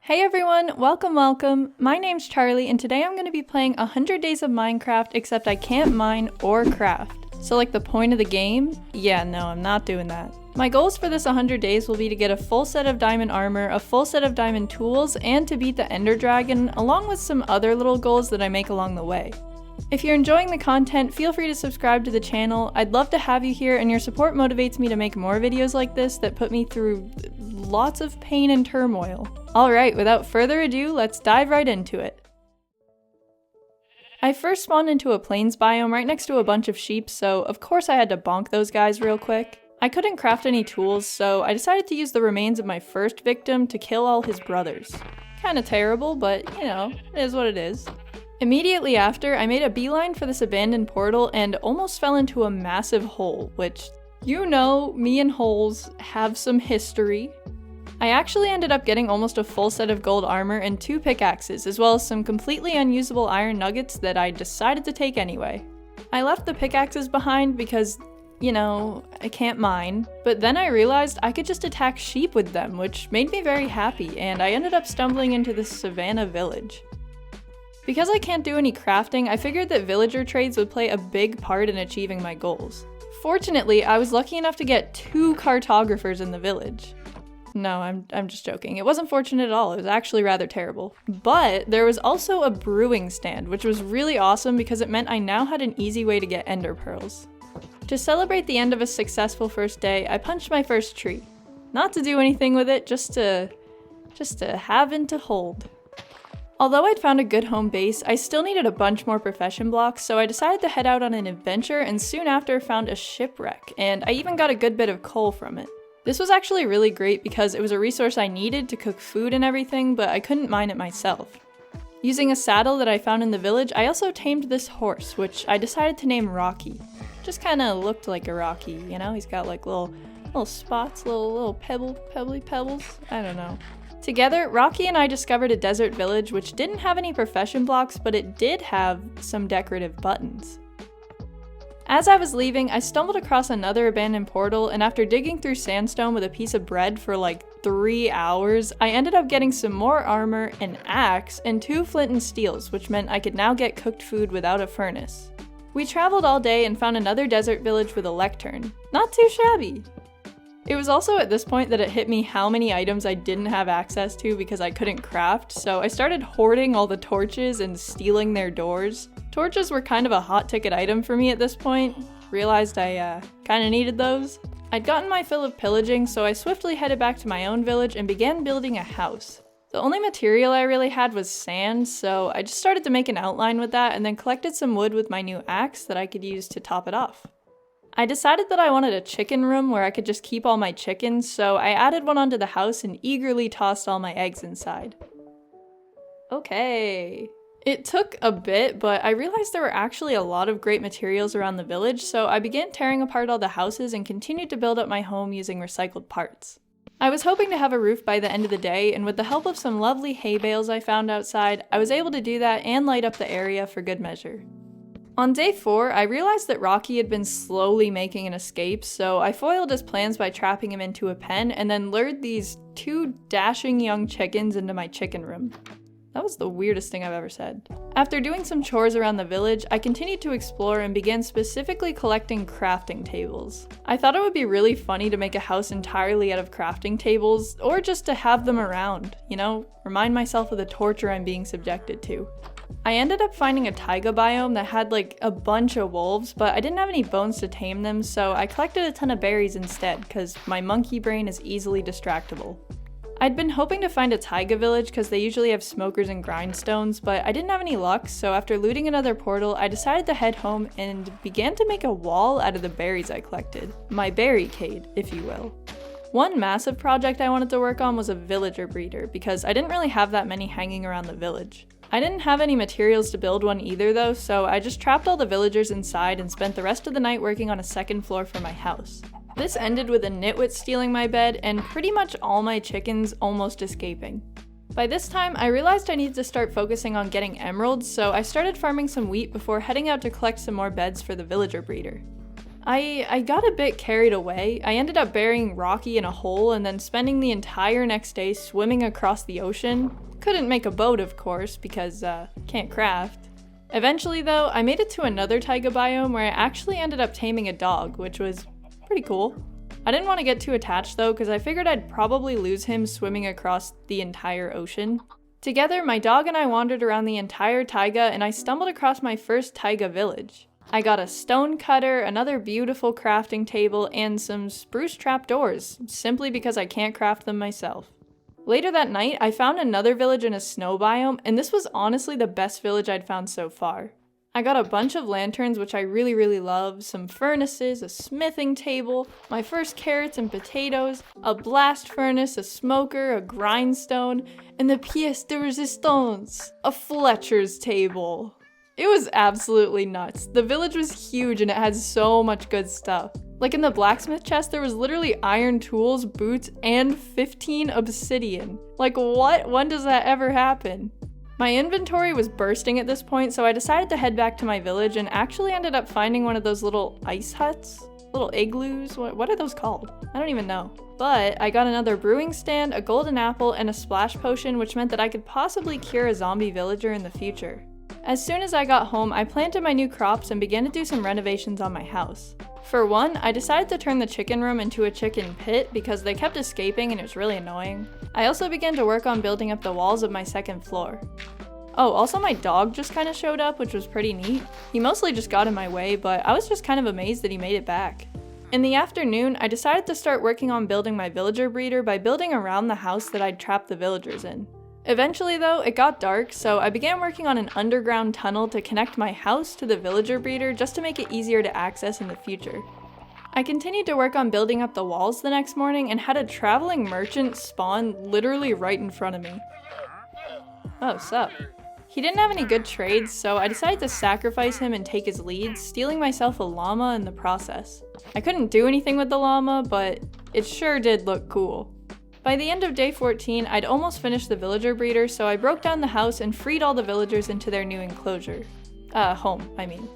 Hey everyone, welcome! My name's Charlie and today I'm going to be playing 100 Days of Minecraft except I can't mine or craft. So like the point of the game? Yeah, no, I'm not doing that. My goals for this 100 days will be to get a full set of diamond armor, a full set of diamond tools, and to beat the Ender Dragon, along with some other little goals that I make along the way. If you're enjoying the content, feel free to subscribe to the channel. I'd love to have you here and your support motivates me to make more videos like this that put me through lots of pain and turmoil. Alright, without further ado, let's dive right into it. I first spawned into a plains biome right next to a bunch of sheep, so of course I had to bonk those guys real quick. I couldn't craft any tools, so I decided to use the remains of my first victim to kill all his brothers. Kinda terrible, but you know, it is what it is. Immediately after, I made a beeline for this abandoned portal and almost fell into a massive hole, which, you know, me and holes have some history. I actually ended up getting almost a full set of gold armor and 2 pickaxes, as well as some completely unusable iron nuggets that I decided to take anyway. I left the pickaxes behind because, you know, I can't mine, but then I realized I could just attack sheep with them, which made me very happy, and I ended up stumbling into this savannah village. Because I can't do any crafting, I figured that villager trades would play a big part in achieving my goals. Fortunately, I was lucky enough to get 2 cartographers in the village. No, I'm just joking. It wasn't fortunate at all. It was actually rather terrible. But there was also a brewing stand, which was really awesome because it meant I now had an easy way to get ender pearls. To celebrate the end of a successful first day, I punched my first tree. Not to do anything with it, just to have and to hold. Although I'd found a good home base, I still needed a bunch more profession blocks, so I decided to head out on an adventure and soon after found a shipwreck, and I even got a good bit of coal from it. This was actually really great because it was a resource I needed to cook food and everything, but I couldn't mine it myself. Using a saddle that I found in the village, I also tamed this horse, which I decided to name Rocky. Just kinda looked like a Rocky, you know? He's got like little spots, little pebbly pebbles, I don't know. Together, Rocky and I discovered a desert village which didn't have any profession blocks, but it did have some decorative buttons. As I was leaving, I stumbled across another abandoned portal, and after digging through sandstone with a piece of bread for like 3 hours, I ended up getting some more armor, an axe, and 2 flint and steels, which meant I could now get cooked food without a furnace. We traveled all day and found another desert village with a lectern. Not too shabby! It was also at this point that it hit me how many items I didn't have access to because I couldn't craft, so I started hoarding all the torches and stealing their doors. Torches were kind of a hot ticket item for me at this point. Realized I kinda needed those. I'd gotten my fill of pillaging, so I swiftly headed back to my own village and began building a house. The only material I really had was sand, so I just started to make an outline with that and then collected some wood with my new axe that I could use to top it off. I decided that I wanted a chicken room where I could just keep all my chickens, so I added one onto the house and eagerly tossed all my eggs inside. Okay. It took a bit, but I realized there were actually a lot of great materials around the village, so I began tearing apart all the houses and continued to build up my home using recycled parts. I was hoping to have a roof by the end of the day, and with the help of some lovely hay bales I found outside, I was able to do that and light up the area for good measure. On day 4, I realized that Rocky had been slowly making an escape, so I foiled his plans by trapping him into a pen and then lured these 2 dashing young chickens into my chicken room. That was the weirdest thing I've ever said. After doing some chores around the village, I continued to explore and began specifically collecting crafting tables. I thought it would be really funny to make a house entirely out of crafting tables, or just to have them around, you know, remind myself of the torture I'm being subjected to. I ended up finding a taiga biome that had like a bunch of wolves, but I didn't have any bones to tame them, so I collected a ton of berries instead, because my monkey brain is easily distractible. I'd been hoping to find a taiga village because they usually have smokers and grindstones, but I didn't have any luck, so after looting another portal, I decided to head home and began to make a wall out of the berries I collected. My berrycade, if you will. One massive project I wanted to work on was a villager breeder, because I didn't really have that many hanging around the village. I didn't have any materials to build one either though, so I just trapped all the villagers inside and spent the rest of the night working on a second floor for my house. This ended with a nitwit stealing my bed and pretty much all my chickens almost escaping. By this time, I realized I needed to start focusing on getting emeralds, so I started farming some wheat before heading out to collect some more beds for the villager breeder. I got a bit carried away. I ended up burying Rocky in a hole and then spending the entire next day swimming across the ocean. Couldn't make a boat, of course, because can't craft. Eventually though, I made it to another taiga biome where I actually ended up taming a dog, which was pretty cool. I didn't want to get too attached though, because I figured I'd probably lose him swimming across the entire ocean. Together, my dog and I wandered around the entire taiga and I stumbled across my first taiga village. I got a stone cutter, another beautiful crafting table, and some spruce trapdoors, simply because I can't craft them myself. Later that night, I found another village in a snow biome, and this was honestly the best village I'd found so far. I got a bunch of lanterns, which I really love, some furnaces, a smithing table, my first carrots and potatoes, a blast furnace, a smoker, a grindstone, and the pièce de résistance, a Fletcher's table. It was absolutely nuts. The village was huge and it had so much good stuff. Like in the blacksmith chest, there was literally iron tools, boots, and 15 obsidian. Like what? When does that ever happen? My inventory was bursting at this point, so I decided to head back to my village and actually ended up finding one of those little ice huts? Little igloos? What are those called? I don't even know. But I got another brewing stand, a golden apple, and a splash potion, which meant that I could possibly cure a zombie villager in the future. As soon as I got home, I planted my new crops and began to do some renovations on my house. For one, I decided to turn the chicken room into a chicken pit because they kept escaping and it was really annoying. I also began to work on building up the walls of my second floor. Oh, also my dog just kind of showed up, which was pretty neat. He mostly just got in my way, but I was just kind of amazed that he made it back. In the afternoon, I decided to start working on building my villager breeder by building around the house that I'd trapped the villagers in. Eventually though, it got dark, so I began working on an underground tunnel to connect my house to the villager breeder just to make it easier to access in the future. I continued to work on building up the walls the next morning and had a traveling merchant spawn literally right in front of me. Oh, sup. He didn't have any good trades, so I decided to sacrifice him and take his lead, stealing myself a llama in the process. I couldn't do anything with the llama, but it sure did look cool. By the end of day 14, I'd almost finished the villager breeder, so I broke down the house and freed all the villagers into their new enclosure. Home, I mean.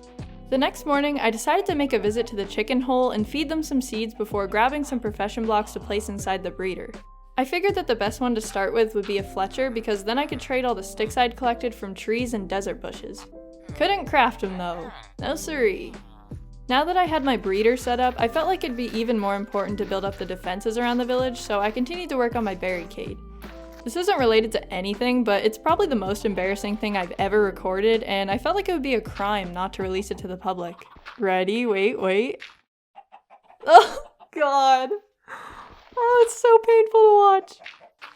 The next morning, I decided to make a visit to the chicken hole and feed them some seeds before grabbing some profession blocks to place inside the breeder. I figured that the best one to start with would be a Fletcher because then I could trade all the sticks I'd collected from trees and desert bushes. Couldn't craft them though. No siree. Now that I had my breeder set up, I felt like it'd be even more important to build up the defenses around the village, so I continued to work on my barricade. This isn't related to anything, but it's probably the most embarrassing thing I've ever recorded, and I felt like it would be a crime not to release it to the public. Ready? Wait. Oh, God. Oh, it's so painful to watch.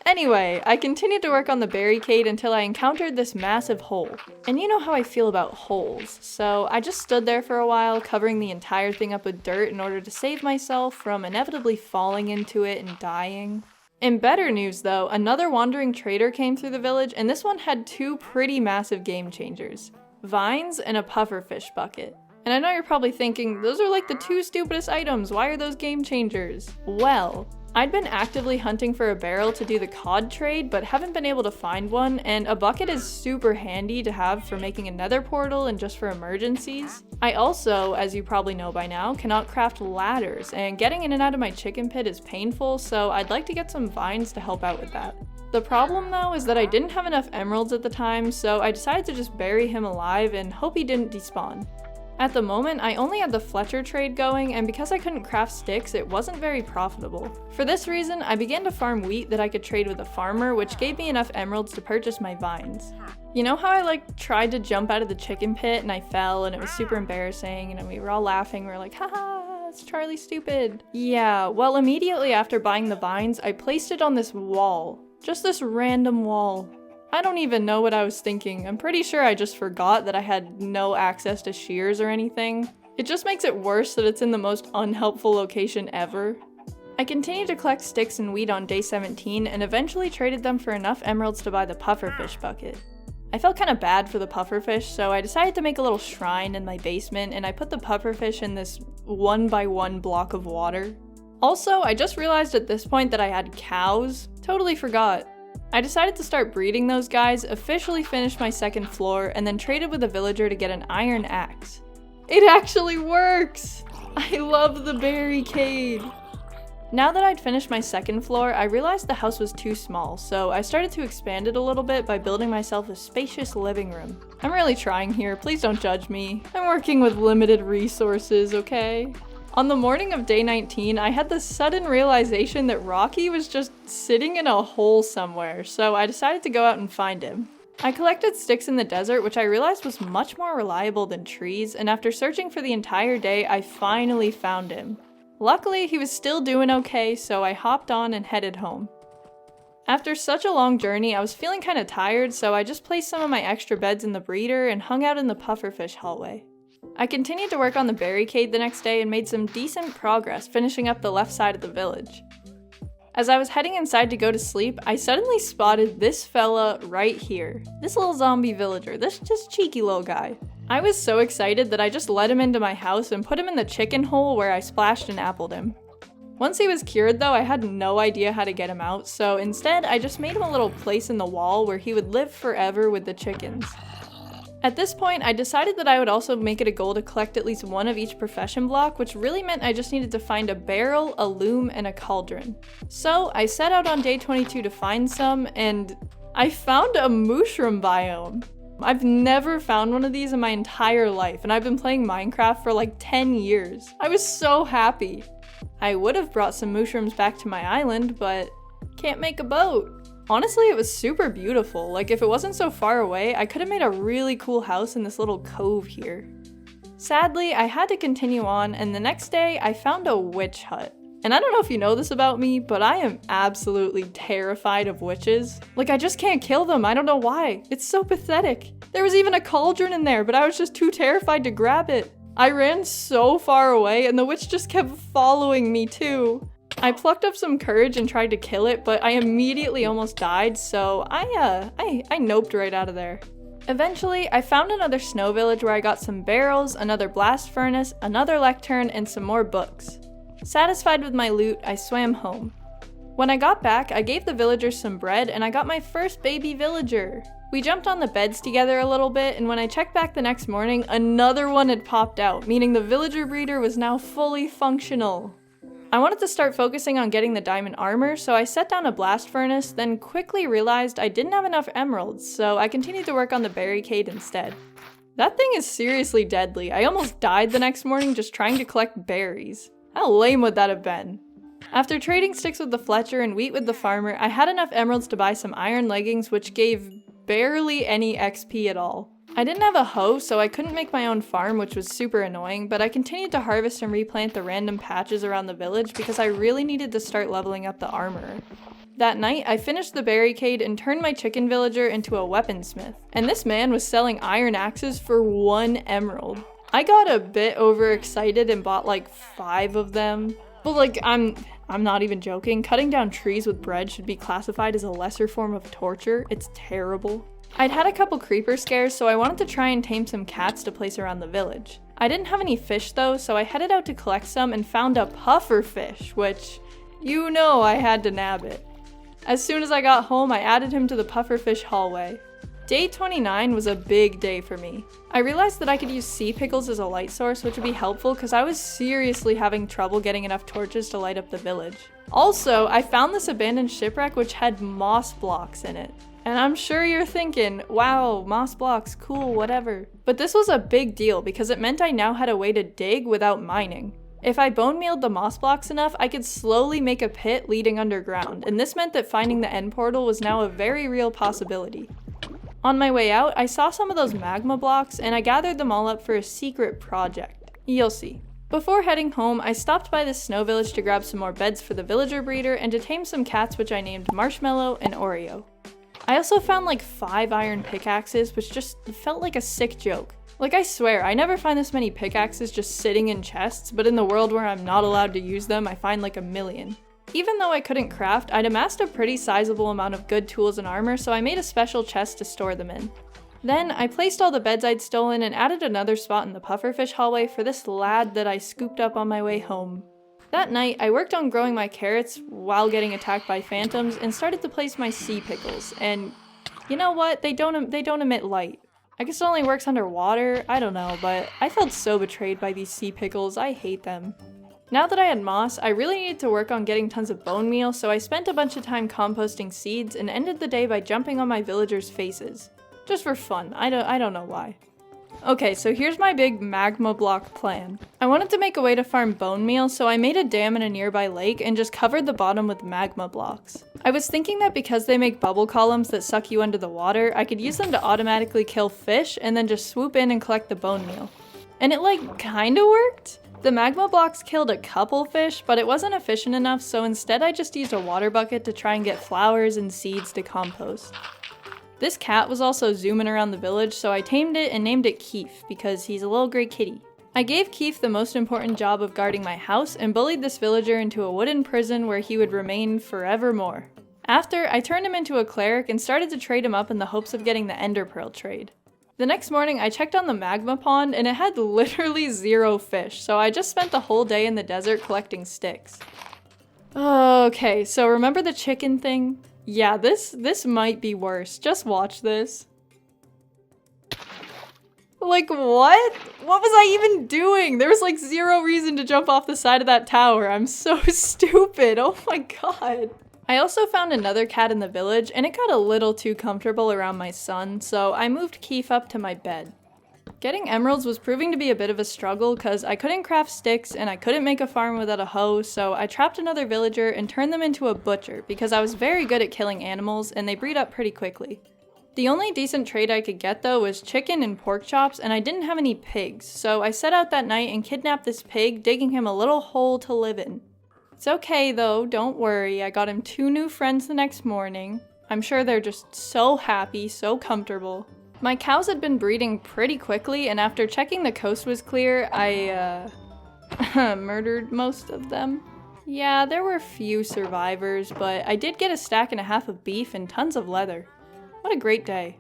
Anyway, I continued to work on the barricade until I encountered this massive hole. And you know how I feel about holes, so I just stood there for a while, covering the entire thing up with dirt in order to save myself from inevitably falling into it and dying. In better news though, another wandering trader came through the village, and this one had two pretty massive game changers. Vines and a pufferfish bucket. And I know you're probably thinking, those are like the two stupidest items, why are those game changers? Well, I'd been actively hunting for a barrel to do the cod trade, but haven't been able to find one, and a bucket is super handy to have for making a nether portal and just for emergencies. I also, as you probably know by now, cannot craft ladders, and getting in and out of my chicken pit is painful, so I'd like to get some vines to help out with that. The problem though is that I didn't have enough emeralds at the time, so I decided to just bury him alive and hope he didn't despawn. At the moment, I only had the Fletcher trade going, and because I couldn't craft sticks, it wasn't very profitable. For this reason, I began to farm wheat that I could trade with a farmer, which gave me enough emeralds to purchase my vines. You know how I tried to jump out of the chicken pit and I fell and it was super embarrassing and we were all laughing, we were like, haha, it's Charlie stupid. Yeah, well immediately after buying the vines, I placed it on this wall. Just this random wall. I don't even know what I was thinking. I'm pretty sure I just forgot that I had no access to shears or anything. It just makes it worse that it's in the most unhelpful location ever. I continued to collect sticks and wheat on day 17 and eventually traded them for enough emeralds to buy the pufferfish bucket. I felt kind of bad for the pufferfish, so I decided to make a little shrine in my basement and I put the pufferfish in this 1x1 block of water. Also, I just realized at this point that I had cows. Totally forgot. I decided to start breeding those guys, officially finished my second floor, and then traded with a villager to get an iron axe. It actually works! I love the barricade! Now that I'd finished my second floor, I realized the house was too small, so I started to expand it a little bit by building myself a spacious living room. I'm really trying here, please don't judge me. I'm working with limited resources, okay? On the morning of day 19, I had the sudden realization that Rocky was just sitting in a hole somewhere, so I decided to go out and find him. I collected sticks in the desert, which I realized was much more reliable than trees, and after searching for the entire day, I finally found him. Luckily, he was still doing okay, so I hopped on and headed home. After such a long journey, I was feeling kinda tired, so I just placed some of my extra beds in the breeder and hung out in the pufferfish hallway. I continued to work on the barricade the next day and made some decent progress, finishing up the left side of the village. As I was heading inside to go to sleep, I suddenly spotted this fella right here. This little zombie villager, this just cheeky little guy. I was so excited that I just let him into my house and put him in the chicken hole where I splashed and appled him. Once he was cured though, I had no idea how to get him out, so instead I just made him a little place in the wall where he would live forever with the chickens. At this point, I decided that I would also make it a goal to collect at least one of each profession block, which really meant I just needed to find a barrel, a loom, and a cauldron. So I set out on day 22 to find some, and I found a mushroom biome. I've never found one of these in my entire life, and I've been playing Minecraft for like 10 years. I was so happy. I would have brought some mushrooms back to my island, but can't make a boat. Honestly, it was super beautiful. Like, if it wasn't so far away, I could have made a really cool house in this little cove here. Sadly, I had to continue on, and the next day, I found a witch hut. And I don't know if you know this about me, but I am absolutely terrified of witches. Like, I just can't kill them, I don't know why. It's so pathetic. There was even a cauldron in there, but I was just too terrified to grab it. I ran so far away, and the witch just kept following me too. I plucked up some courage and tried to kill it, but I immediately almost died, so I noped right out of there. Eventually, I found another snow village where I got some barrels, another blast furnace, another lectern, and some more books. Satisfied with my loot, I swam home. When I got back, I gave the villagers some bread and I got my first baby villager. We jumped on the beds together a little bit, and when I checked back the next morning, another one had popped out, meaning the villager breeder was now fully functional. I wanted to start focusing on getting the diamond armor, so I set down a blast furnace, then quickly realized I didn't have enough emeralds, so I continued to work on the barricade instead. That thing is seriously deadly. I almost died the next morning just trying to collect berries. How lame would that have been? After trading sticks with the Fletcher and wheat with the farmer, I had enough emeralds to buy some iron leggings, which gave barely any XP at all. I didn't have a hoe, so I couldn't make my own farm, which was super annoying, but I continued to harvest and replant the random patches around the village because I really needed to start leveling up the armorer. That night, I finished the barricade and turned my chicken villager into a weaponsmith, and this man was selling iron axes for 1 emerald. I got a bit overexcited and bought like 5 of them, but like I'm not even joking, cutting down trees with bread should be classified as a lesser form of torture. It's terrible. I'd had a couple creeper scares, so I wanted to try and tame some cats to place around the village. I didn't have any fish though, so I headed out to collect some and found a pufferfish, which, you know, I had to nab it. As soon as I got home, I added him to the pufferfish hallway. Day 29 was a big day for me. I realized that I could use sea pickles as a light source, which would be helpful because I was seriously having trouble getting enough torches to light up the village. Also, I found this abandoned shipwreck which had moss blocks in it. And I'm sure you're thinking, wow, moss blocks, cool, whatever. But this was a big deal because it meant I now had a way to dig without mining. If I bone mealed the moss blocks enough, I could slowly make a pit leading underground, and this meant that finding the end portal was now a very real possibility. On my way out, I saw some of those magma blocks, and I gathered them all up for a secret project. You'll see. Before heading home, I stopped by this snow village to grab some more beds for the villager breeder and to tame some cats which I named Marshmallow and Oreo. I also found like 5 iron pickaxes, which just felt like a sick joke. Like, I swear, I never find this many pickaxes just sitting in chests, but in the world where I'm not allowed to use them, I find like a million. Even though I couldn't craft, I'd amassed a pretty sizable amount of good tools and armor, so I made a special chest to store them in. Then, I placed all the beds I'd stolen and added another spot in the pufferfish hallway for this lad that I scooped up on my way home. That night, I worked on growing my carrots while getting attacked by phantoms and started to place my sea pickles, and you know what? They don't emit light. I guess it only works underwater, I don't know, but I felt so betrayed by these sea pickles, I hate them. Now that I had moss, I really needed to work on getting tons of bone meal, so I spent a bunch of time composting seeds and ended the day by jumping on my villagers' faces. Just for fun, I don't know why. Okay, so here's my big magma block plan. I wanted to make a way to farm bone meal, so I made a dam in a nearby lake and just covered the bottom with magma blocks. I was thinking that because they make bubble columns that suck you under the water, I could use them to automatically kill fish and then just swoop in and collect the bone meal. And it like kinda worked? The magma blocks killed a couple fish, but it wasn't efficient enough, so instead I just used a water bucket to try and get flowers and seeds to compost. This cat was also zooming around the village, so I tamed it and named it Keef, because he's a little gray kitty. I gave Keef the most important job of guarding my house and bullied this villager into a wooden prison where he would remain forevermore. After, I turned him into a cleric and started to trade him up in the hopes of getting the ender pearl trade. The next morning, I checked on the magma pond and it had literally 0 fish, so I just spent the whole day in the desert collecting sticks. Okay, so remember the chicken thing? Yeah, this might be worse. Just watch this. Like, what? What was I even doing? There was like 0 reason to jump off the side of that tower. I'm so stupid. Oh my god. I also found another cat in the village, and it got a little too comfortable around my son, so I moved Keef up to my bed. Getting emeralds was proving to be a bit of a struggle because I couldn't craft sticks and I couldn't make a farm without a hoe, so I trapped another villager and turned them into a butcher because I was very good at killing animals and they breed up pretty quickly. The only decent trade I could get though was chicken and pork chops, and I didn't have any pigs, so I set out that night and kidnapped this pig, digging him a little hole to live in. It's okay though, don't worry, I got him 2 new friends the next morning. I'm sure they're just so happy, so comfortable. My cows had been breeding pretty quickly, and after checking the coast was clear, I, murdered most of them. Yeah, there were few survivors, but I did get a stack and a half of beef and tons of leather. What a great day.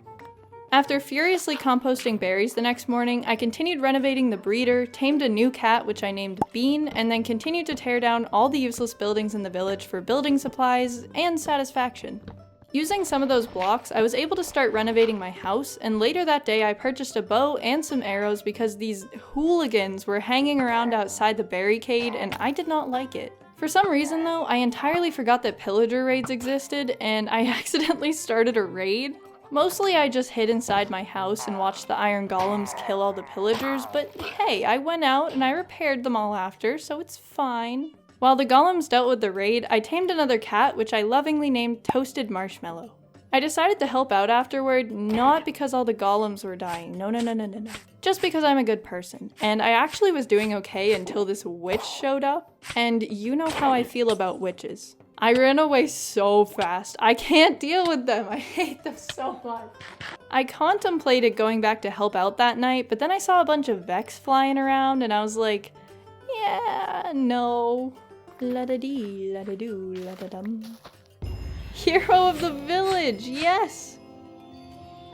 After furiously composting berries the next morning, I continued renovating the breeder, tamed a new cat which I named Bean, and then continued to tear down all the useless buildings in the village for building supplies and satisfaction. Using some of those blocks, I was able to start renovating my house, and later that day I purchased a bow and some arrows because these hooligans were hanging around outside the barricade and I did not like it. For some reason though, I entirely forgot that pillager raids existed and I accidentally started a raid. Mostly I just hid inside my house and watched the iron golems kill all the pillagers, but hey, I went out and I repaired them all after, so it's fine. While the golems dealt with the raid, I tamed another cat which I lovingly named Toasted Marshmallow. I decided to help out afterward, not because all the golems were dying, no. Just because I'm a good person. And I actually was doing okay until this witch showed up, and you know how I feel about witches. I ran away so fast. I can't deal with them. I hate them so much. I contemplated going back to help out that night, but then I saw a bunch of Vex flying around and I was like, yeah, no. La-da-dee, la-da-doo, la-da-dum. Hero of the village, yes!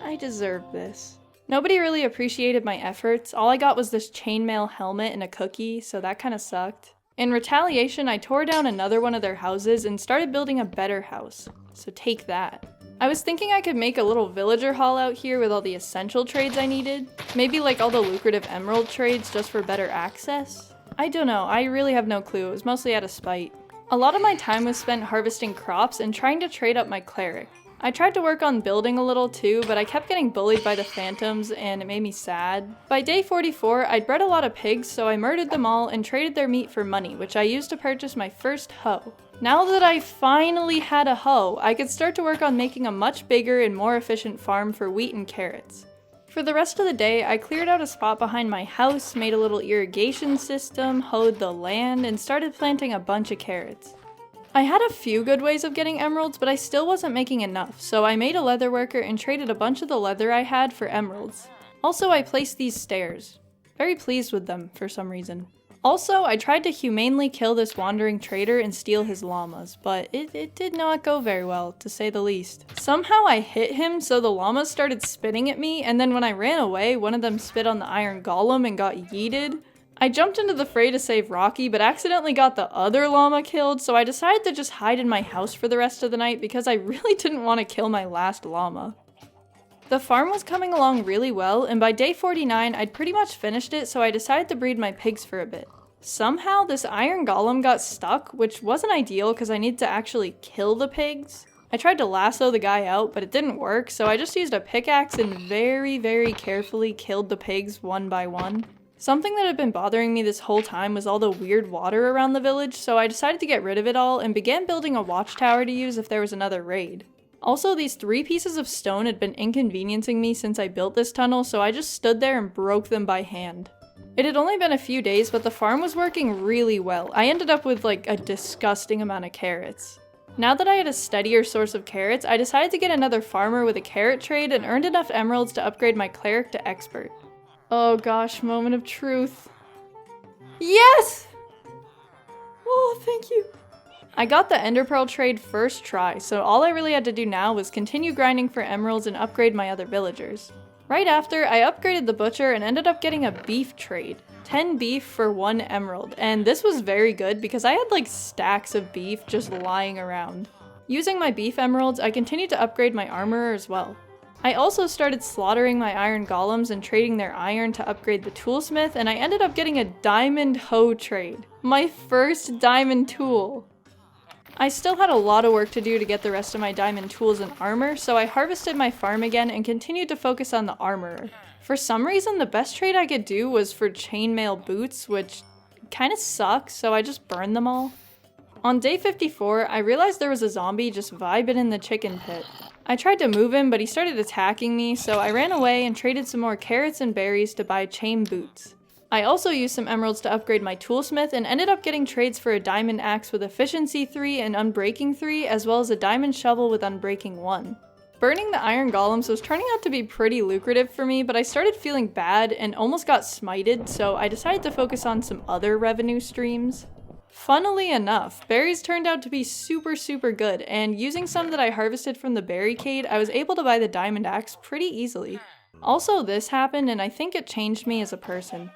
I deserve this. Nobody really appreciated my efforts. All I got was this chainmail helmet and a cookie, so that kinda sucked. In retaliation, I tore down another one of their houses and started building a better house. So take that. I was thinking I could make a little villager hall out here with all the essential trades I needed. Maybe like all the lucrative emerald trades just for better access? I don't know, I really have no clue, it was mostly out of spite. A lot of my time was spent harvesting crops and trying to trade up my cleric. I tried to work on building a little too, but I kept getting bullied by the phantoms and it made me sad. By day 44, I'd bred a lot of pigs, so I murdered them all and traded their meat for money, which I used to purchase my first hoe. Now that I finally had a hoe, I could start to work on making a much bigger and more efficient farm for wheat and carrots. For the rest of the day, I cleared out a spot behind my house, made a little irrigation system, hoed the land, and started planting a bunch of carrots. I had a few good ways of getting emeralds, but I still wasn't making enough, so I made a leather worker and traded a bunch of the leather I had for emeralds. Also, I placed these stairs. Very pleased with them, for some reason. Also, I tried to humanely kill this wandering trader and steal his llamas, but it did not go very well, to say the least. Somehow I hit him, so the llamas started spitting at me, and then when I ran away, one of them spit on the iron golem and got yeeted. I jumped into the fray to save Rocky, but accidentally got the other llama killed, so I decided to just hide in my house for the rest of the night because I really didn't want to kill my last llama. The farm was coming along really well, and by day 49 I'd pretty much finished it, so I decided to breed my pigs for a bit. Somehow this iron golem got stuck, which wasn't ideal because I needed to actually kill the pigs. I tried to lasso the guy out, but it didn't work, so I just used a pickaxe and very carefully killed the pigs one by one. Something that had been bothering me this whole time was all the weird water around the village, so I decided to get rid of it all and began building a watchtower to use if there was another raid. Also, these 3 pieces of stone had been inconveniencing me since I built this tunnel, so I just stood there and broke them by hand. It had only been a few days, but the farm was working really well. I ended up with like a disgusting amount of carrots. Now that I had a steadier source of carrots, I decided to get another farmer with a carrot trade and earned enough emeralds to upgrade my cleric to expert. Oh gosh, moment of truth. Yes! Oh, thank you. I got the ender pearl trade first try, so all I really had to do now was continue grinding for emeralds and upgrade my other villagers. Right after, I upgraded the butcher and ended up getting a beef trade. 10 beef for 1 emerald, and this was very good because I had like stacks of beef just lying around. Using my beef emeralds, I continued to upgrade my armorer as well. I also started slaughtering my iron golems and trading their iron to upgrade the toolsmith, and I ended up getting a diamond hoe trade. My first diamond tool! I still had a lot of work to do to get the rest of my diamond tools and armor, so I harvested my farm again and continued to focus on the armorer. For some reason, the best trade I could do was for chainmail boots, which kinda sucks, so I just burned them all. On day 54, I realized there was a zombie just vibing in the chicken pit. I tried to move him, but he started attacking me, so I ran away and traded some more carrots and berries to buy chain boots. I also used some emeralds to upgrade my toolsmith and ended up getting trades for a diamond axe with efficiency 3 and unbreaking 3, as well as a diamond shovel with unbreaking 1. Burning the iron golems was turning out to be pretty lucrative for me, but I started feeling bad and almost got smited, so I decided to focus on some other revenue streams. Funnily enough, berries turned out to be super good, and using some that I harvested from the barricade, I was able to buy the diamond axe pretty easily. Also, this happened and I think it changed me as a person.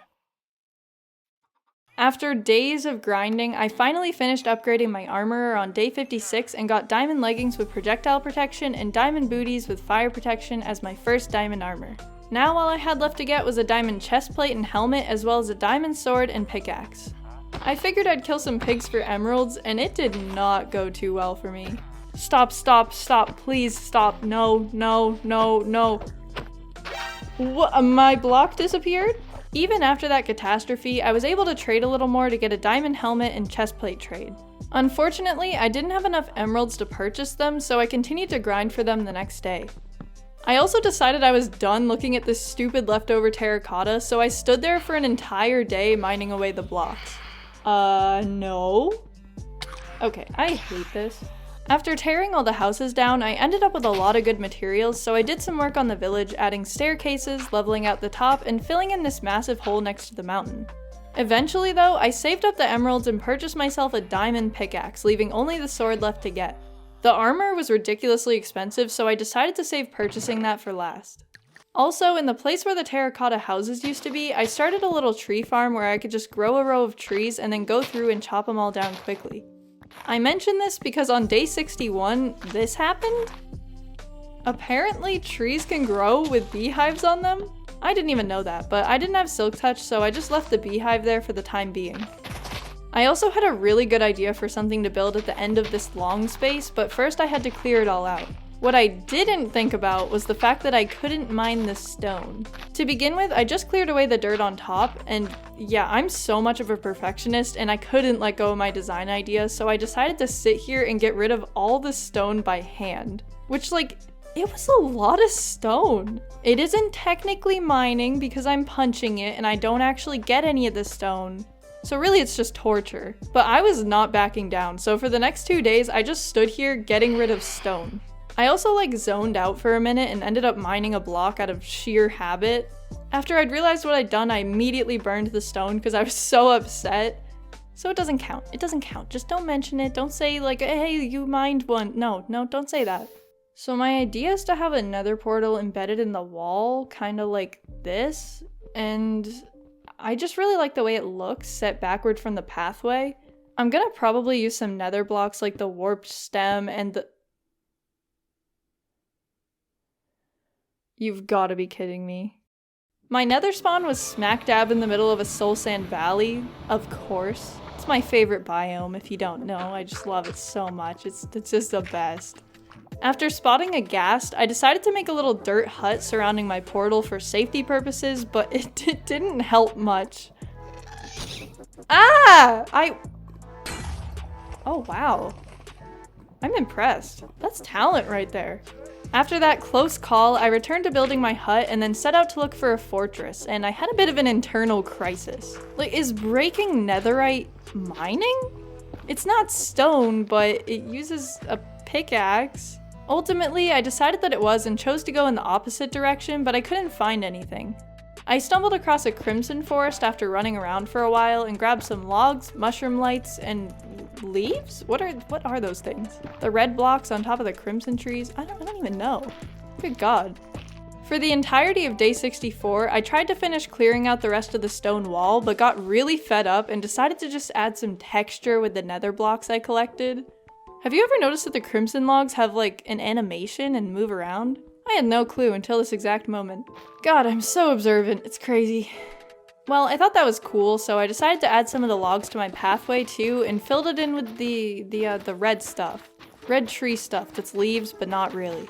After days of grinding, I finally finished upgrading my armorer on day 56 and got diamond leggings with projectile protection and diamond booties with fire protection as my first diamond armor. Now all I had left to get was a diamond chestplate and helmet, as well as a diamond sword and pickaxe. I figured I'd kill some pigs for emeralds, and it did not go too well for me. Stop, please stop, no. What, my block disappeared? Even after that catastrophe, I was able to trade a little more to get a diamond helmet and chestplate trade. Unfortunately, I didn't have enough emeralds to purchase them, so I continued to grind for them the next day. I also decided I was done looking at this stupid leftover terracotta, so I stood there for an entire day mining away the blocks. No? Okay, I hate this. After tearing all the houses down, I ended up with a lot of good materials, so I did some work on the village, adding staircases, leveling out the top, and filling in this massive hole next to the mountain. Eventually though, I saved up the emeralds and purchased myself a diamond pickaxe, leaving only the sword left to get. The armor was ridiculously expensive, so I decided to save purchasing that for last. Also, in the place where the terracotta houses used to be, I started a little tree farm where I could just grow a row of trees and then go through and chop them all down quickly. I mention this because on day 61, this happened? Apparently trees can grow with beehives on them? I didn't even know that, but I didn't have silk touch, so I just left the beehive there for the time being. I also had a really good idea for something to build at the end of this long space, but first I had to clear it all out. What I didn't think about was the fact that I couldn't mine the stone. To begin with, I just cleared away the dirt on top, and yeah, I'm so much of a perfectionist and I couldn't let go of my design idea, so I decided to sit here and get rid of all the stone by hand. Which, like, it was a lot of stone. It isn't technically mining because I'm punching it and I don't actually get any of the stone. So really it's just torture. But I was not backing down, so for the next 2 days I just stood here getting rid of stone. I also zoned out for a minute and ended up mining a block out of sheer habit. After I'd realized what I'd done, I immediately burned the stone because I was so upset. So it doesn't count. It doesn't count. Just don't mention it. Don't say hey, you mined one. No, don't say that. So my idea is to have a nether portal embedded in the wall, kind of like this. And I just really like the way it looks set backward from the pathway. I'm gonna probably use some nether blocks like the warped stem and the... You've gotta be kidding me. My nether spawn was smack dab in the middle of a soul sand valley, of course. It's my favorite biome, if you don't know. I just love it so much. It's just the best. After spotting a ghast, I decided to make a little dirt hut surrounding my portal for safety purposes, but it didn't help much. Ah! Oh wow. I'm impressed. That's talent right there. After that close call, I returned to building my hut and then set out to look for a fortress, and I had a bit of an internal crisis. Like, is breaking netherite mining? It's not stone, but it uses a pickaxe. Ultimately, I decided that it was and chose to go in the opposite direction, but I couldn't find anything. I stumbled across a crimson forest after running around for a while and grabbed some logs, mushroom lights, and leaves? What are those things? The red blocks on top of the crimson trees? I don't even know. Good God. For the entirety of day 64, I tried to finish clearing out the rest of the stone wall, but got really fed up and decided to just add some texture with the nether blocks I collected. Have you ever noticed that the crimson logs have like an animation and move around? I had no clue until this exact moment. God, I'm so observant, it's crazy. Well, I thought that was cool, so I decided to add some of the logs to my pathway too and filled it in with the red stuff. Red tree stuff that's leaves, but not really.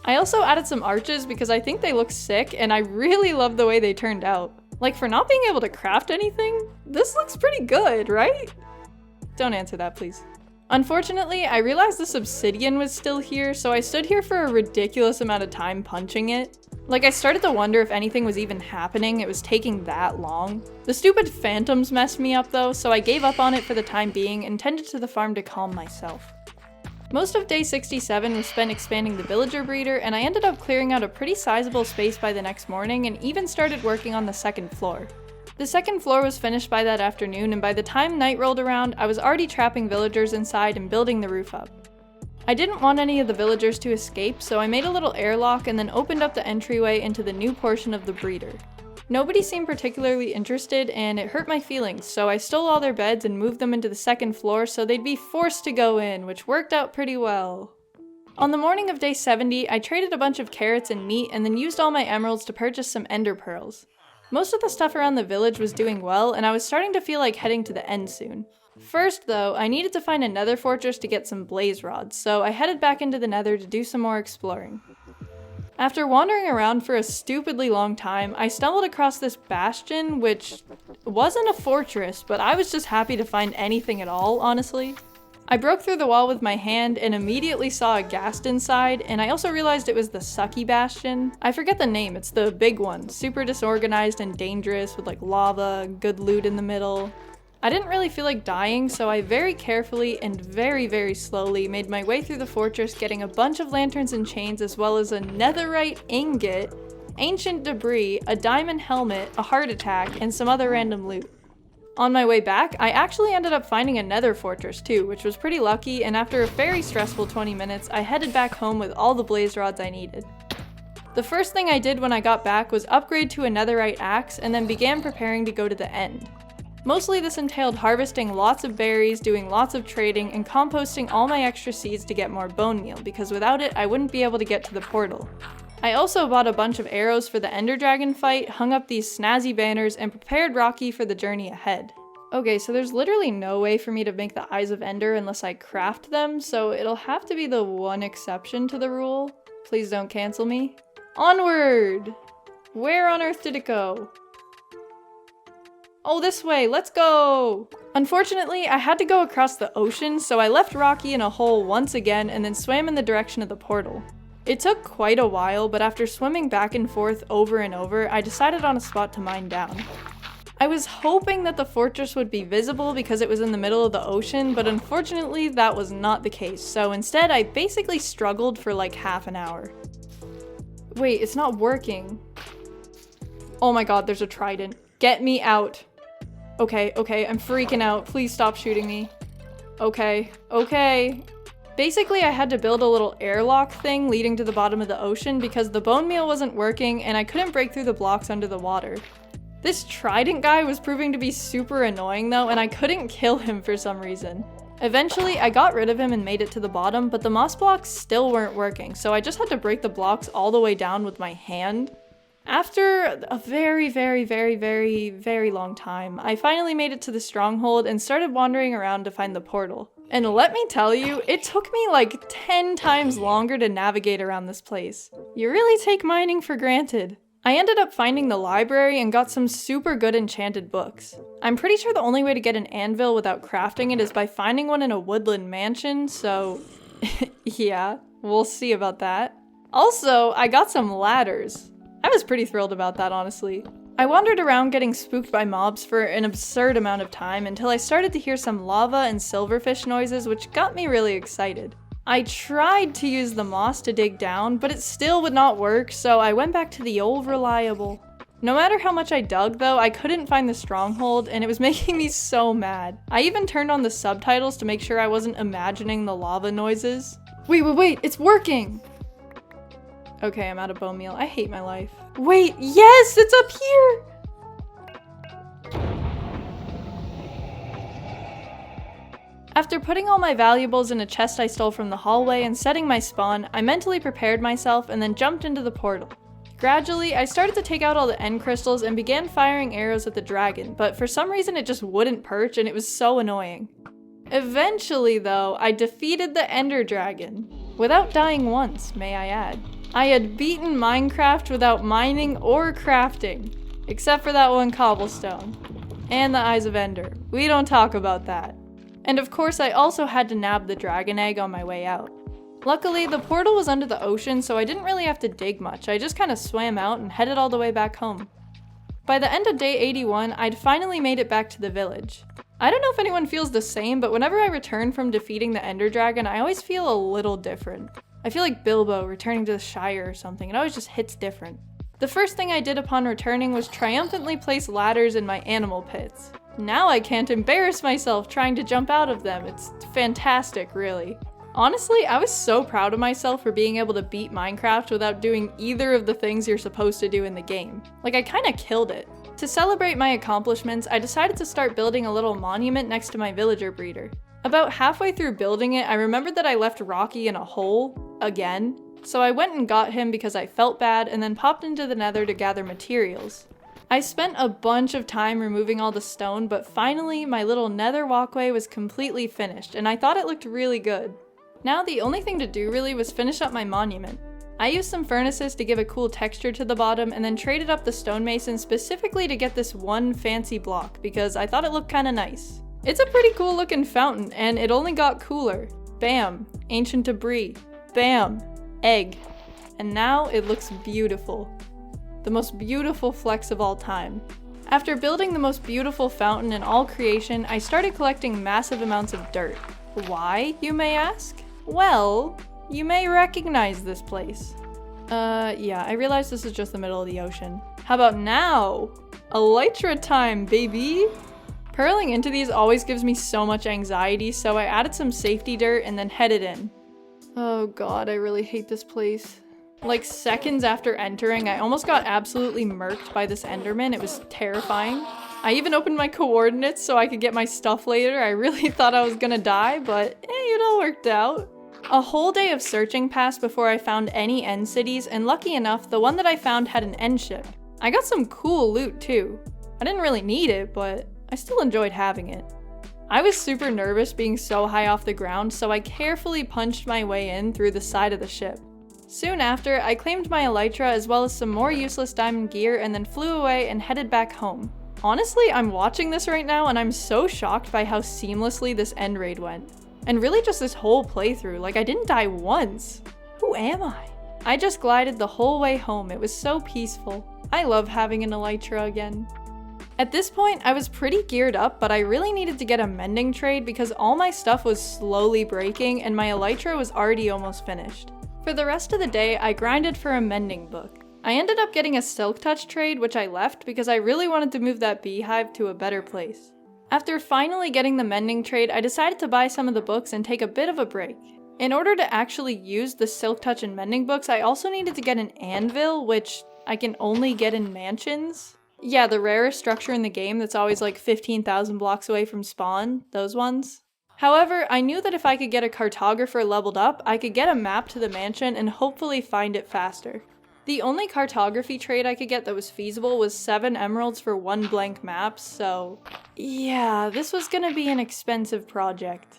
I also added some arches because I think they look sick and I really love the way they turned out. Like, for not being able to craft anything, this looks pretty good, right? Don't answer that, please. Unfortunately, I realized this obsidian was still here, so I stood here for a ridiculous amount of time punching it. Like, I started to wonder if anything was even happening, it was taking that long. The stupid phantoms messed me up though, so I gave up on it for the time being and tended to the farm to calm myself. Most of day 67 was spent expanding the villager breeder, and I ended up clearing out a pretty sizable space by the next morning and even started working on the second floor. The second floor was finished by that afternoon, and by the time night rolled around, I was already trapping villagers inside and building the roof up. I didn't want any of the villagers to escape, so I made a little airlock and then opened up the entryway into the new portion of the breeder. Nobody seemed particularly interested, and it hurt my feelings, so I stole all their beds and moved them into the second floor so they'd be forced to go in, which worked out pretty well. On the morning of day 70, I traded a bunch of carrots and meat and then used all my emeralds to purchase some ender pearls. Most of the stuff around the village was doing well, and I was starting to feel like heading to the end soon. First though, I needed to find a nether fortress to get some blaze rods, so I headed back into the nether to do some more exploring. After wandering around for a stupidly long time, I stumbled across this bastion, which wasn't a fortress, but I was just happy to find anything at all, honestly. I broke through the wall with my hand and immediately saw a ghast inside, and I also realized it was the Sucky Bastion. I forget the name, it's the big one, super disorganized and dangerous with like lava, good loot in the middle. I didn't really feel like dying, so I very carefully and very slowly made my way through the fortress, getting a bunch of lanterns and chains as well as a netherite ingot, ancient debris, a diamond helmet, a heart attack, and some other random loot. On my way back, I actually ended up finding a nether fortress too, which was pretty lucky, and after a very stressful 20 minutes, I headed back home with all the blaze rods I needed. The first thing I did when I got back was upgrade to a netherite axe and then began preparing to go to the end. Mostly this entailed harvesting lots of berries, doing lots of trading, and composting all my extra seeds to get more bone meal, because without it, I wouldn't be able to get to the portal. I also bought a bunch of arrows for the Ender Dragon fight, hung up these snazzy banners, and prepared Rocky for the journey ahead. Okay, so there's literally no way for me to make the Eyes of Ender unless I craft them, so it'll have to be the one exception to the rule. Please don't cancel me. Onward! Where on earth did it go? Oh, this way, let's go! Unfortunately, I had to go across the ocean, so I left Rocky in a hole once again and then swam in the direction of the portal. It took quite a while, but after swimming back and forth over and over, I decided on a spot to mine down. I was hoping that the fortress would be visible because it was in the middle of the ocean, but unfortunately that was not the case, so instead I basically struggled for like half an hour. Wait, it's not working. Oh my god, there's a trident. Get me out. Okay, I'm freaking out. Please stop shooting me. Okay. Basically, I had to build a little airlock thing leading to the bottom of the ocean because the bone meal wasn't working and I couldn't break through the blocks under the water. This trident guy was proving to be super annoying though, and I couldn't kill him for some reason. Eventually, I got rid of him and made it to the bottom, but the moss blocks still weren't working, so I just had to break the blocks all the way down with my hand. After a very long time, I finally made it to the stronghold and started wandering around to find the portal. And let me tell you, it took me like 10 times longer to navigate around this place. You really take mining for granted. I ended up finding the library and got some super good enchanted books. I'm pretty sure the only way to get an anvil without crafting it is by finding one in a woodland mansion, so yeah, we'll see about that. Also, I got some ladders. I was pretty thrilled about that, honestly. I wandered around getting spooked by mobs for an absurd amount of time until I started to hear some lava and silverfish noises, which got me really excited. I tried to use the moss to dig down, but it still would not work, so I went back to the old reliable. No matter how much I dug though, I couldn't find the stronghold, and it was making me so mad. I even turned on the subtitles to make sure I wasn't imagining the lava noises. Wait, it's working! Okay, I'm out of bone meal. I hate my life. Wait, yes, it's up here! After putting all my valuables in a chest I stole from the hallway and setting my spawn, I mentally prepared myself and then jumped into the portal. Gradually, I started to take out all the end crystals and began firing arrows at the dragon, but for some reason it just wouldn't perch and it was so annoying. Eventually though, I defeated the ender dragon. Without dying once, may I add. I had beaten Minecraft without mining or crafting, except for that one cobblestone. And the Eyes of Ender. We don't talk about that. And of course, I also had to nab the dragon egg on my way out. Luckily, the portal was under the ocean, so I didn't really have to dig much. I just kind of swam out and headed all the way back home. By the end of day 81, I'd finally made it back to the village. I don't know if anyone feels the same, but whenever I return from defeating the ender dragon, I always feel a little different. I feel like Bilbo returning to the Shire or something. It always just hits different. The first thing I did upon returning was triumphantly place ladders in my animal pits. Now I can't embarrass myself trying to jump out of them. It's fantastic, really. Honestly, I was so proud of myself for being able to beat Minecraft without doing either of the things you're supposed to do in the game. Like, I kinda killed it. To celebrate my accomplishments, I decided to start building a little monument next to my villager breeder. About halfway through building it, I remembered that I left Rocky in a hole, again. So I went and got him because I felt bad and then popped into the Nether to gather materials. I spent a bunch of time removing all the stone, but finally my little Nether walkway was completely finished and I thought it looked really good. Now the only thing to do really was finish up my monument. I used some furnaces to give a cool texture to the bottom and then traded up the stonemason specifically to get this one fancy block because I thought it looked kinda nice. It's a pretty cool looking fountain and it only got cooler. Bam, ancient debris. Bam, egg. And now it looks beautiful. The most beautiful flex of all time. After building the most beautiful fountain in all creation, I started collecting massive amounts of dirt. Why, you may ask? Well, you may recognize this place. Yeah, I realize this is just the middle of the ocean. How about now? Elytra time, baby! Purling into these always gives me so much anxiety, so I added some safety dirt and then headed in. Oh god, I really hate this place. Like seconds after entering, I almost got absolutely murked by this enderman. It was terrifying. I even opened my coordinates so I could get my stuff later. I really thought I was gonna die, but it all worked out. A whole day of searching passed before I found any end cities, and lucky enough, the one that I found had an end ship. I got some cool loot too. I didn't really need it, but I still enjoyed having it. I was super nervous being so high off the ground, so I carefully punched my way in through the side of the ship. Soon after, I claimed my elytra as well as some more useless diamond gear and then flew away and headed back home. Honestly, I'm watching this right now and I'm so shocked by how seamlessly this end raid went. And really just this whole playthrough, like I didn't die once. Who am I? I just glided the whole way home. It was so peaceful. I love having an elytra again. At this point, I was pretty geared up, but I really needed to get a mending trade because all my stuff was slowly breaking and my elytra was already almost finished. For the rest of the day, I grinded for a mending book. I ended up getting a silk touch trade, which I left because I really wanted to move that beehive to a better place. After finally getting the mending trade, I decided to buy some of the books and take a bit of a break. In order to actually use the silk touch and mending books, I also needed to get an anvil, which I can only get in mansions. Yeah, the rarest structure in the game that's always like 15,000 blocks away from spawn, those ones. However, I knew that if I could get a cartographer leveled up, I could get a map to the mansion and hopefully find it faster. The only cartography trade I could get that was feasible was 7 emeralds for 1 blank map, so yeah, this was gonna be an expensive project.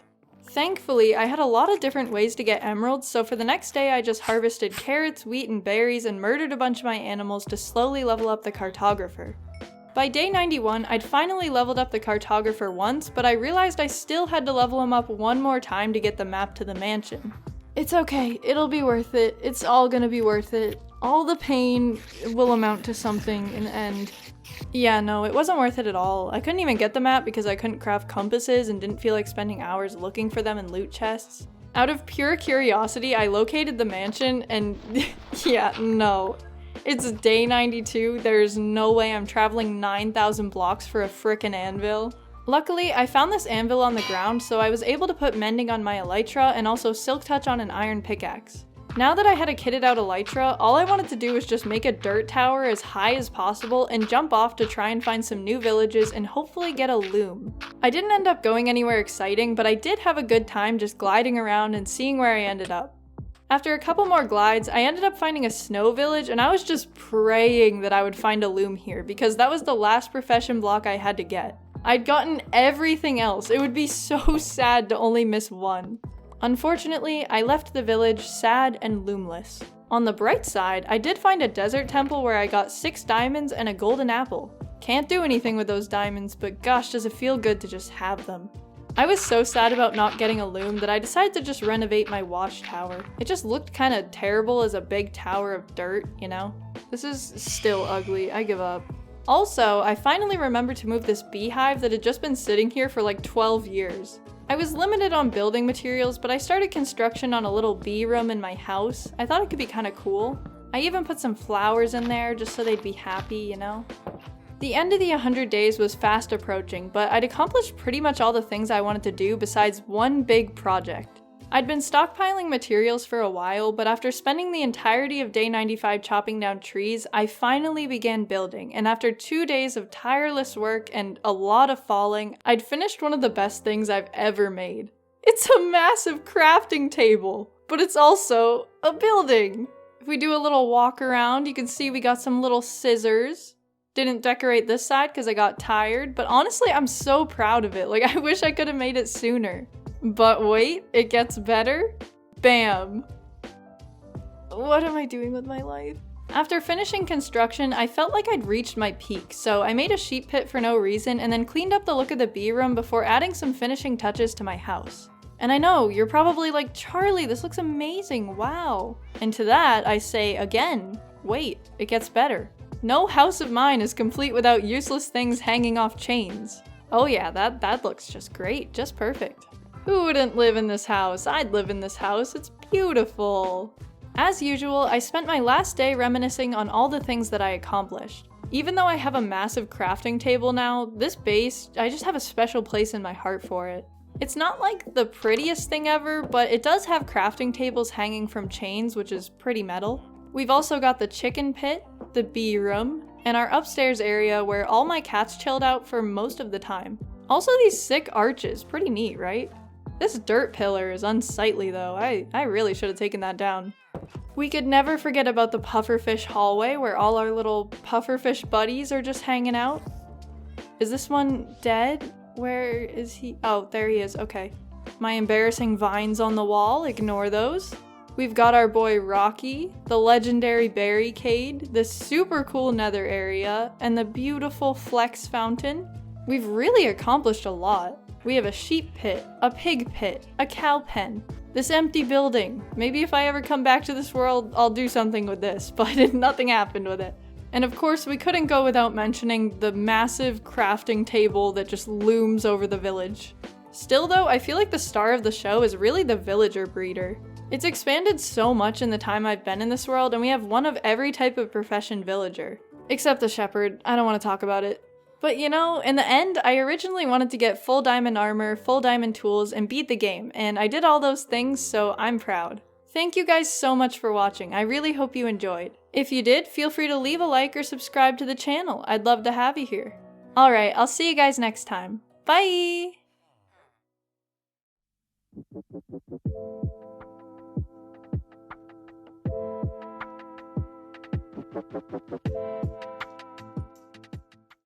Thankfully, I had a lot of different ways to get emeralds, so for the next day I just harvested carrots, wheat, and berries and murdered a bunch of my animals to slowly level up the cartographer. By day 91, I'd finally leveled up the cartographer once, but I realized I still had to level him up one more time to get the map to the mansion. It's okay, it'll be worth it. It's all gonna be worth it. All the pain will amount to something in the end. Yeah, no, it wasn't worth it at all. I couldn't even get the map because I couldn't craft compasses and didn't feel like spending hours looking for them in loot chests. Out of pure curiosity, I located the mansion and yeah, no. It's day 92, there's no way I'm traveling 9,000 blocks for a frickin' anvil. Luckily, I found this anvil on the ground, so I was able to put mending on my elytra and also silk touch on an iron pickaxe. Now that I had a kitted out elytra, all I wanted to do was just make a dirt tower as high as possible and jump off to try and find some new villages and hopefully get a loom. I didn't end up going anywhere exciting, but I did have a good time just gliding around and seeing where I ended up. After a couple more glides, I ended up finding a snow village and I was just praying that I would find a loom here because that was the last profession block I had to get. I'd gotten everything else. It would be so sad to only miss one. Unfortunately, I left the village sad and loomless. On the bright side, I did find a desert temple where I got 6 diamonds and a golden apple. Can't do anything with those diamonds, but gosh does it feel good to just have them. I was so sad about not getting a loom that I decided to just renovate my watchtower. It just looked kinda terrible as a big tower of dirt, you know? This is still ugly, I give up. Also, I finally remembered to move this beehive that had just been sitting here for like 12 years. I was limited on building materials, but I started construction on a little bee room in my house. I thought it could be kinda cool. I even put some flowers in there just so they'd be happy, you know? The end of the 100 days was fast approaching, but I'd accomplished pretty much all the things I wanted to do besides one big project. I'd been stockpiling materials for a while, but after spending the entirety of day 95 chopping down trees, I finally began building, and after 2 days of tireless work and a lot of falling, I'd finished one of the best things I've ever made. It's a massive crafting table, but it's also a building. If we do a little walk around, you can see we got some little scissors. Didn't decorate this side because I got tired, but honestly, I'm so proud of it. Like, I wish I could have made it sooner. But wait, it gets better. Bam! What am I doing with my life? After finishing construction, I felt like I'd reached my peak, so I made a sheep pit for no reason and then cleaned up the look of the bee room before adding some finishing touches to my house. And I know, you're probably like, Charlie, this looks amazing, wow. And to that, I say again, wait, it gets better. No house of mine is complete without useless things hanging off chains. Oh yeah, that looks just great, just perfect. Who wouldn't live in this house? I'd live in this house, it's beautiful. As usual, I spent my last day reminiscing on all the things that I accomplished. Even though I have a massive crafting table now, this base, I just have a special place in my heart for it. It's not like the prettiest thing ever, but it does have crafting tables hanging from chains, which is pretty metal. We've also got the chicken pit, the bee room, and our upstairs area where all my cats chilled out for most of the time. Also these sick arches, pretty neat, right? This dirt pillar is unsightly though, I really should have taken that down. We could never forget about the pufferfish hallway where all our little pufferfish buddies are just hanging out. Is this one dead? Where is he? Oh, there he is, okay. My embarrassing vines on the wall, ignore those. We've got our boy Rocky, the legendary barricade, the super cool Nether area, and the beautiful flex fountain. We've really accomplished a lot. We have a sheep pit, a pig pit, a cow pen, this empty building. Maybe if I ever come back to this world, I'll do something with this, but nothing happened with it. And of course, we couldn't go without mentioning the massive crafting table that just looms over the village. Still though, I feel like the star of the show is really the villager breeder. It's expanded so much in the time I've been in this world, and we have one of every type of profession villager. Except the shepherd, I don't want to talk about it. But you know, in the end, I originally wanted to get full diamond armor, full diamond tools, and beat the game, and I did all those things, so I'm proud. Thank you guys so much for watching, I really hope you enjoyed. If you did, feel free to leave a like or subscribe to the channel, I'd love to have you here. Alright, I'll see you guys next time. Bye!